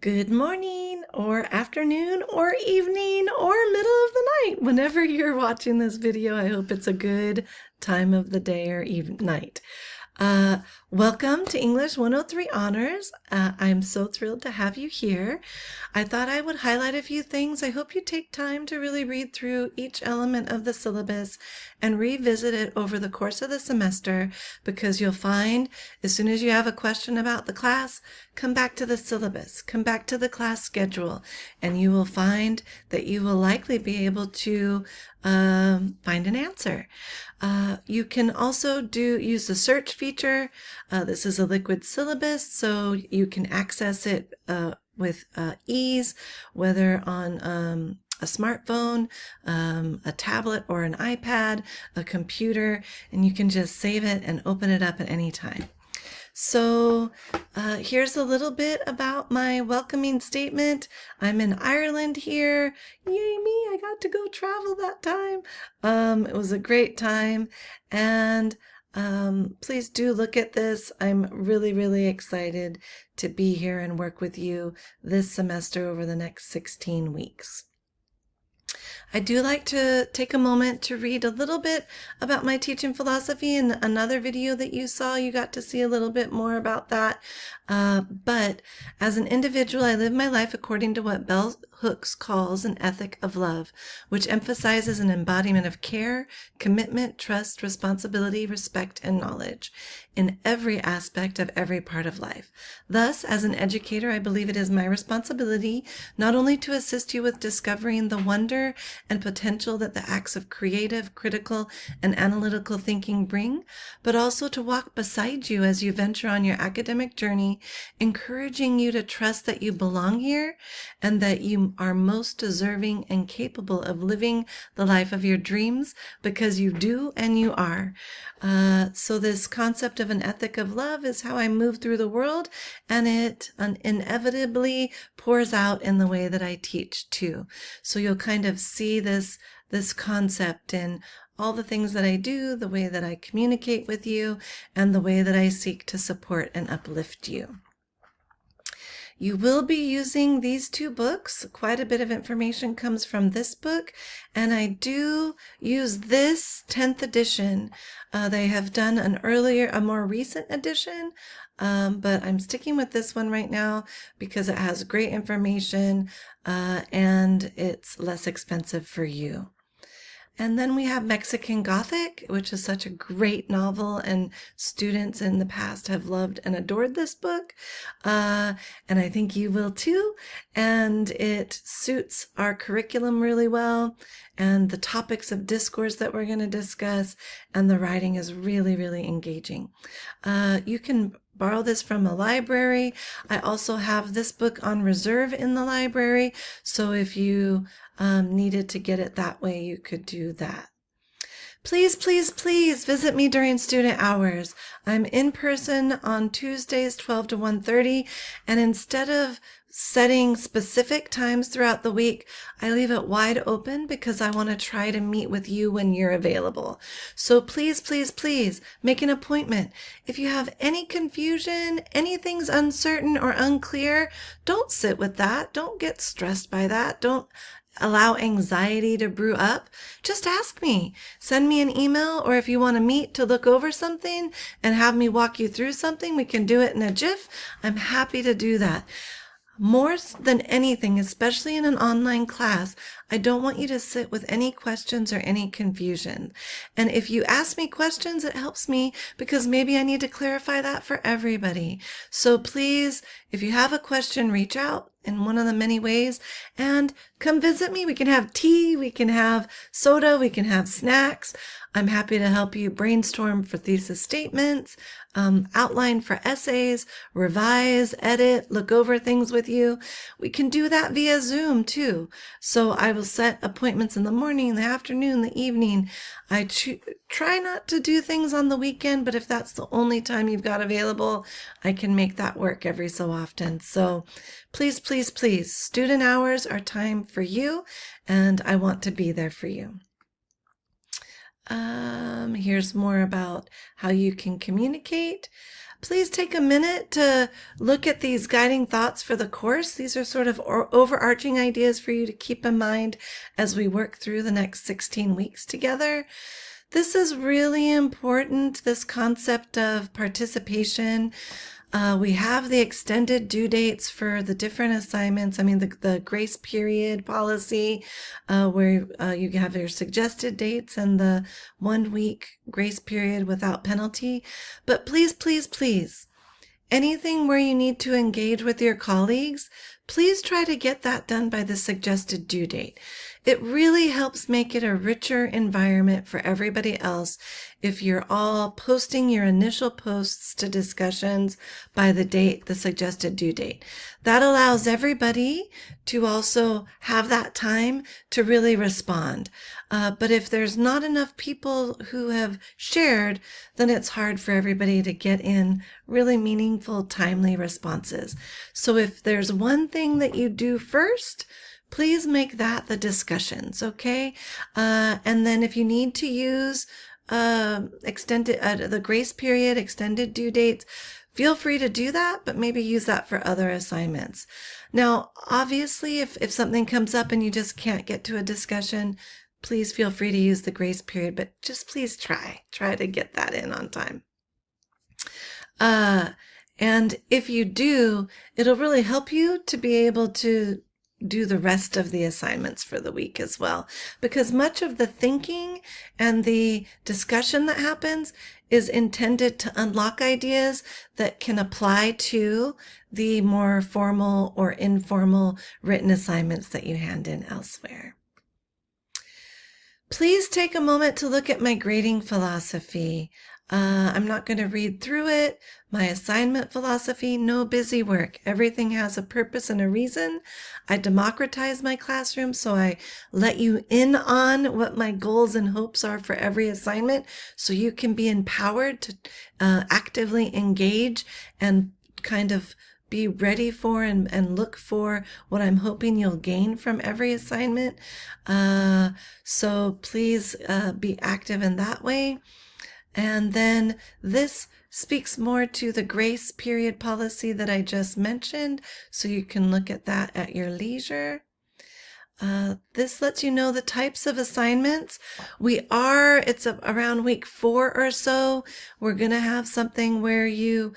Good morning or afternoon or evening or middle of the night. Whenever you're watching this video, I hope it's a good time of the day or night. Welcome to English 103 Honors. I'm so thrilled to have you here. I thought I would highlight a few things. I hope you take time to really read through each element of the syllabus and revisit it over the course of the semester, because you'll find as soon as you have a question about the class, come back to the syllabus, come back to the class schedule, and you will find that you will likely be able to find an answer. You can also use the search feature. This is a liquid syllabus, so you can access it with ease, whether on a smartphone, a tablet or an iPad, a computer, and you can just save it and open it up at any time. So here's a little bit about my welcoming statement. I'm in Ireland here. Yay me, I got to go travel that time. It was a great time, and please do look at this. I'm really excited to be here and work with you this semester over the next 16 weeks. I do like to take a moment to read a little bit about my teaching philosophy. In another video that you saw, you got to see a little bit more about that. But as an individual, I live my life according to what Bell Hooks calls an ethic of love, which emphasizes an embodiment of care, commitment, trust, responsibility, respect, and knowledge in every aspect of every part of life. Thus, as an educator, I believe it is my responsibility not only to assist you with discovering the wonder and potential that the acts of creative, critical, and analytical thinking bring, but also to walk beside you as you venture on your academic journey, encouraging you to trust that you belong here and that you are most deserving and capable of living the life of your dreams, because you do and you are. So this concept of an ethic of love is how I move through the world, and it inevitably pours out in the way that I teach too. So you'll kind of see this concept in all the things that I do, the way that I communicate with you, and the way that I seek to support and uplift you. You will be using these two books. Quite a bit of information comes from this book, and I do use this 10th edition. They have done a more recent edition, but I'm sticking with this one right now because it has great information and it's less expensive for you. And then we have Mexican Gothic, which is such a great novel, and students in the past have loved and adored this book. And I think you will too. And it suits our curriculum really well, and the topics of discourse that we're going to discuss, and the writing is really engaging. You can borrow this from a library. I also have this book on reserve in the library, so if you needed to get it that way, you could do that. Please visit me during student hours. I'm in person on Tuesdays 12 to 1:30, and instead of setting specific times throughout the week, I leave it wide open because I want to try to meet with you when you're available. So please make an appointment. If you have any confusion, anything's uncertain or unclear, don't sit with that. Don't get stressed by that. Don't allow anxiety to brew up. Just ask me. Send me an email, or if you want to meet to look over something and have me walk you through something, we can do it in a jiff. I'm happy to do that. More than anything, especially in an online class, I don't want you to sit with any questions or any confusion. And if you ask me questions, it helps me because maybe I need to clarify that for everybody. So please, if you have a question, reach out in one of the many ways and come visit me. We can have tea, we can have soda, we can have snacks. I'm happy to help you brainstorm for thesis statements, outline for essays, revise, edit, look over things with you. We can do that via Zoom too. So I will set appointments in the morning, the afternoon, the evening. I try not to do things on the weekend, but if that's the only time you've got available, I can make that work every so often. So please, student hours are time for you, and I want to be there for you. Here's more about how you can communicate. please take a minute to look at these guiding thoughts for the course. These are sort of overarching ideas for you to keep in mind as we work through the next 16 weeks together. This is really important, this concept of participation. We have the extended due dates for the different assignments. I mean, the grace period policy, where you have your suggested dates and the 1 week grace period without penalty. But please, please, please, anything where you need to engage with your colleagues, please try to get that done by the suggested due date. It really helps make it a richer environment for everybody else if you're all posting your initial posts to discussions by the suggested due date. That allows everybody to also have that time to really respond. But if there's not enough people who have shared, then it's hard for everybody to get in really meaningful, timely responses. So if there's one thing that you do first, please make that the discussions, okay? And then if you need to use the grace period, extended due dates, feel free to do that, but maybe use that for other assignments. Now, obviously, if something comes up and you just can't get to a discussion, please feel free to use the grace period, but just please try to get that in on time. And if you do, it'll really help you to be able to do the rest of the assignments for the week as well, because much of the thinking and the discussion that happens is intended to unlock ideas that can apply to the more formal or informal written assignments that you hand in elsewhere. Please take a moment to look at my grading philosophy. I'm not going to read through it. My assignment philosophy: no busy work. Everything has a purpose and a reason. I democratize my classroom, so I let you in on what my goals and hopes are for every assignment, so you can be empowered to actively engage and kind of be ready for and look for what I'm hoping you'll gain from every assignment. So please be active in that way. And then this speaks more to the grace period policy that I just mentioned, so you can look at that at your leisure. This lets you know the types of assignments. It's around week 4 or so. We're going to have something where you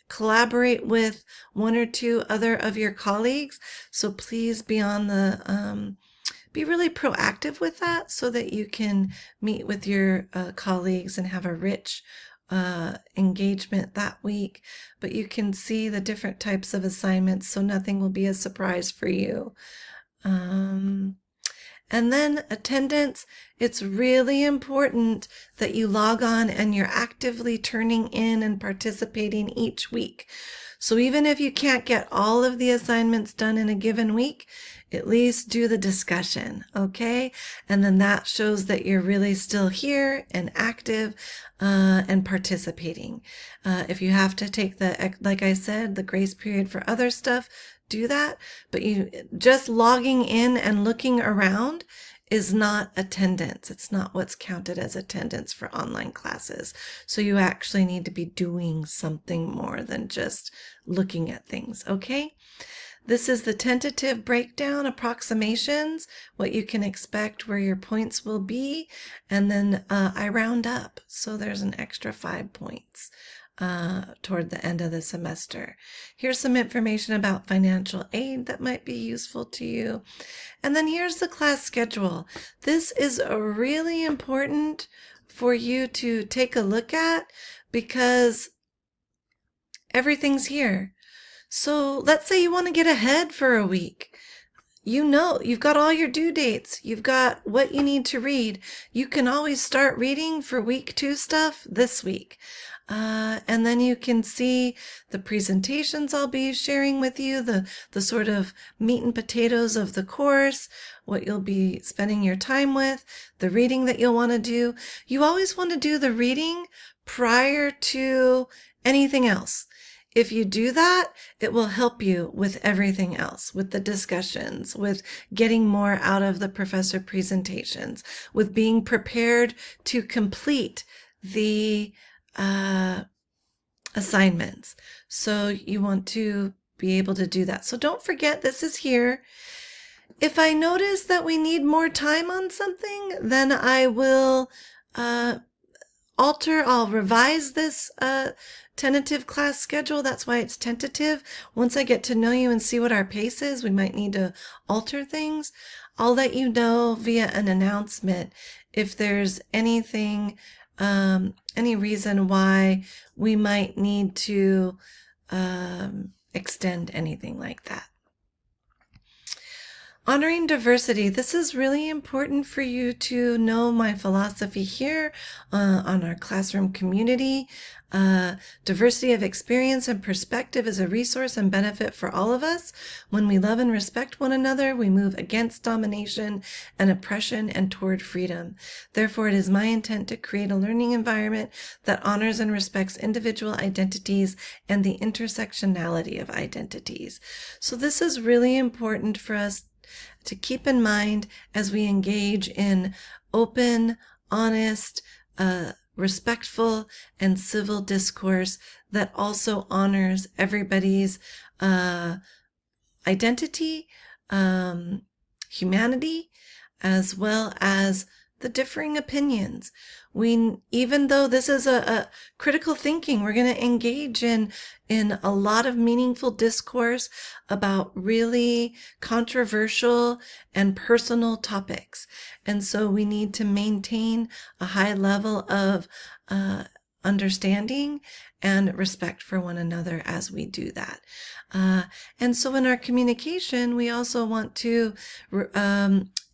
collaborate with 1 or 2 other of your colleagues. So please be really proactive with that so that you can meet with your colleagues and have a rich engagement that week. But you can see the different types of assignments, so nothing will be a surprise for you. And then attendance, it's really important that you log on and you're actively turning in and participating each week. So even if you can't get all of the assignments done in a given week, at least do the discussion, okay? And then that shows that you're really still here and active and participating. If you have to take like I said, the grace period for other stuff, do that. But you just logging in and looking around is not attendance. It's not what's counted as attendance for online classes. So you actually need to be doing something more than just looking at things, okay? This is the tentative breakdown, approximations, what you can expect, where your points will be, and then I round up. So there's an extra 5 points toward the end of the semester. Here's some information about financial aid that might be useful to you. And then here's the class schedule. This is really important for you to take a look at because everything's here. So let's say you want to get ahead for a week. You know, you've got all your due dates. You've got what you need to read. You can always start reading for week 2 stuff this week. And then you can see the presentations I'll be sharing with you, the sort of meat and potatoes of the course, what you'll be spending your time with, the reading that you'll want to do. You always want to do the reading prior to anything else. If you do that, it will help you with everything else, with the discussions, with getting more out of the professor presentations, with being prepared to complete the assignments. So you want to be able to do that. So don't forget, this is here. If I notice that we need more time on something, then I will I'll revise this tentative class schedule. That's why it's tentative. Once I get to know you and see what our pace is, we might need to alter things. I'll let you know via an announcement if there's anything, any reason why we might need to extend anything like that. Honoring diversity. This is really important for you to know my philosophy here on our classroom community. Diversity of experience and perspective is a resource and benefit for all of us. When we love and respect one another, we move against domination and oppression and toward freedom. Therefore, it is my intent to create a learning environment that honors and respects individual identities and the intersectionality of identities. So this is really important for us to keep in mind as we engage in open, honest, respectful, and civil discourse that also honors everybody's identity, humanity, as well as the differing opinions. Even though this is a critical thinking, we're going to engage in a lot of meaningful discourse about really controversial and personal topics. And so we need to maintain a high level of understanding and respect for one another as we do that. And so in our communication, we also want to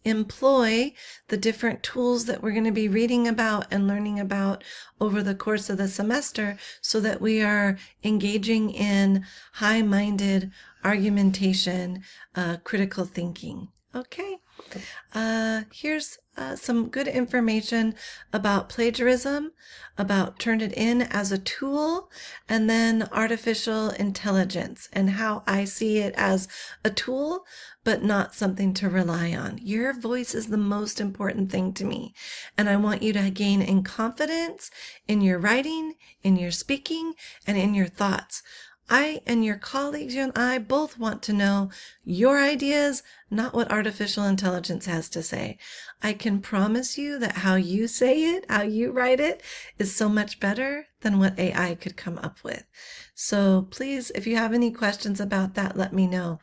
employ the different tools that we're going to be reading about and learning about over the course of the semester so that we are engaging in high-minded argumentation, critical thinking. Okay. Here's some good information about plagiarism, about Turnitin as a tool, and then artificial intelligence and how I see it as a tool, but not something to rely on. Your voice is the most important thing to me, and I want you to gain in confidence in your writing, in your speaking, and in your thoughts. I and your colleagues, you and I both want to know your ideas, not what artificial intelligence has to say. I can promise you that how you say it, how you write it, is so much better than what AI could come up with. So please, if you have any questions about that, let me know.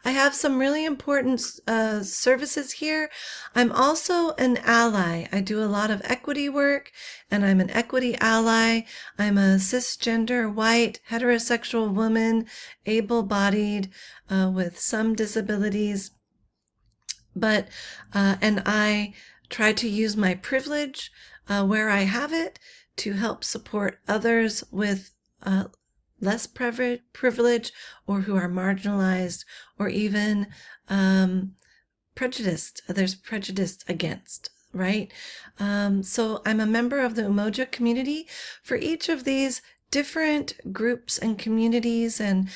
I have some really important services here. I'm also an ally. I do a lot of equity work, and I'm an equity ally. I'm a cisgender, white, heterosexual woman, able-bodied, with some disabilities. But, and I try to use my privilege where I have it to help support others with less privilege or who are marginalized or even prejudiced. There's prejudice against, right? So I'm a member of the Umoja community. For each of these different groups and communities and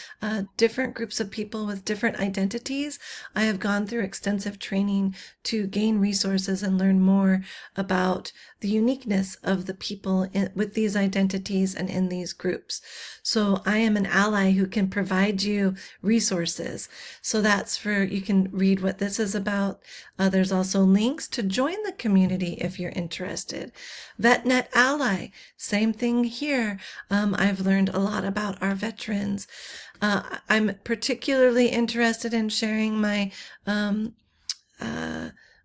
different groups of people with different identities, I have gone through extensive training to gain resources and learn more about the uniqueness of the people with these identities and in these groups. So I am an ally who can provide you resources. So that's for, you can read what this is about. There's also links to join the community if you're interested. VetNet Ally, same thing here. I've learned a lot about our veterans. I'm particularly interested in sharing my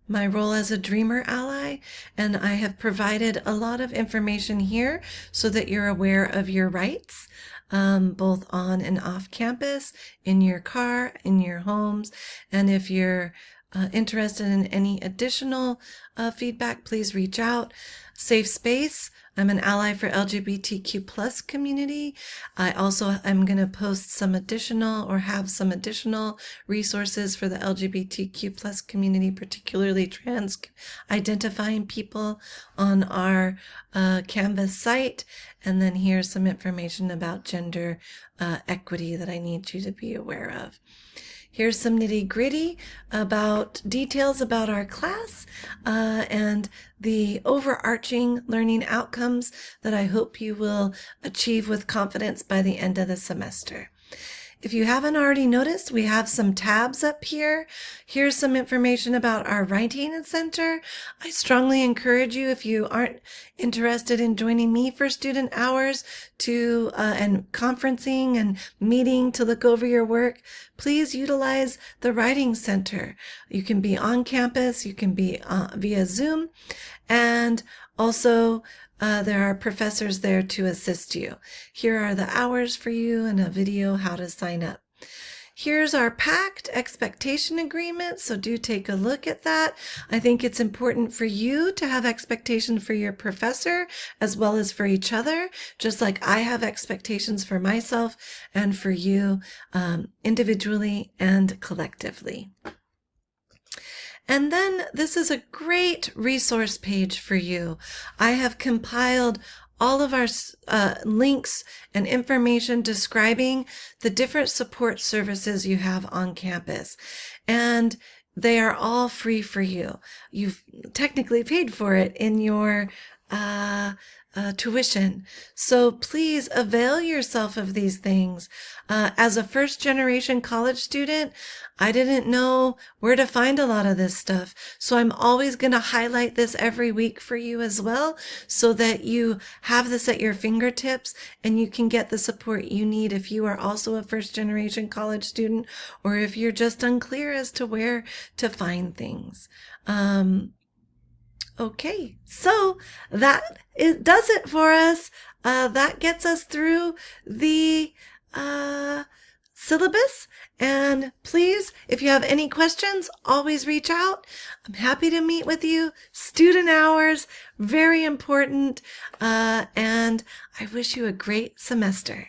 my role as a Dreamer Ally, and I have provided a lot of information here so that you're aware of your rights, both on and off campus, in your car, in your homes, and if you're interested in any additional feedback, please reach out. Safe Space, I'm an ally for LGBTQ plus community. I also am going to post some additional or have some additional resources for the LGBTQ plus community, particularly trans identifying people, on our Canvas site. And then here's some information about gender equity that I need you to be aware of. Here's some nitty-gritty about details about our class and the overarching learning outcomes that I hope you will achieve with confidence by the end of the semester. If you haven't already noticed, we have some tabs up here. Here's some information about our writing center. I strongly encourage you, if you aren't interested in joining me for student hours and conferencing and meeting to look over your work, please utilize the writing center. You can be on campus, you can be via Zoom, and also there are professors there to assist you. Here are the hours for you and a video how to sign up. Here's our pact expectation agreement, so do take a look at that. I think it's important for you to have expectations for your professor as well as for each other, just like I have expectations for myself and for you individually and collectively. And then this is a great resource page for you. I have compiled all of our links and information describing the different support services you have on campus. And they are all free for you. You've technically paid for it in your tuition. So please avail yourself of these things. As a first-generation college student, I didn't know where to find a lot of this stuff. So I'm always going to highlight this every week for you as well, so that you have this at your fingertips and you can get the support you need if you are also a first-generation college student, or if you're just unclear as to where to find things. Okay, so that does it for us. That gets us through the syllabus. And please, if you have any questions, always reach out. I'm happy to meet with you. Student hours, very important. And I wish you a great semester.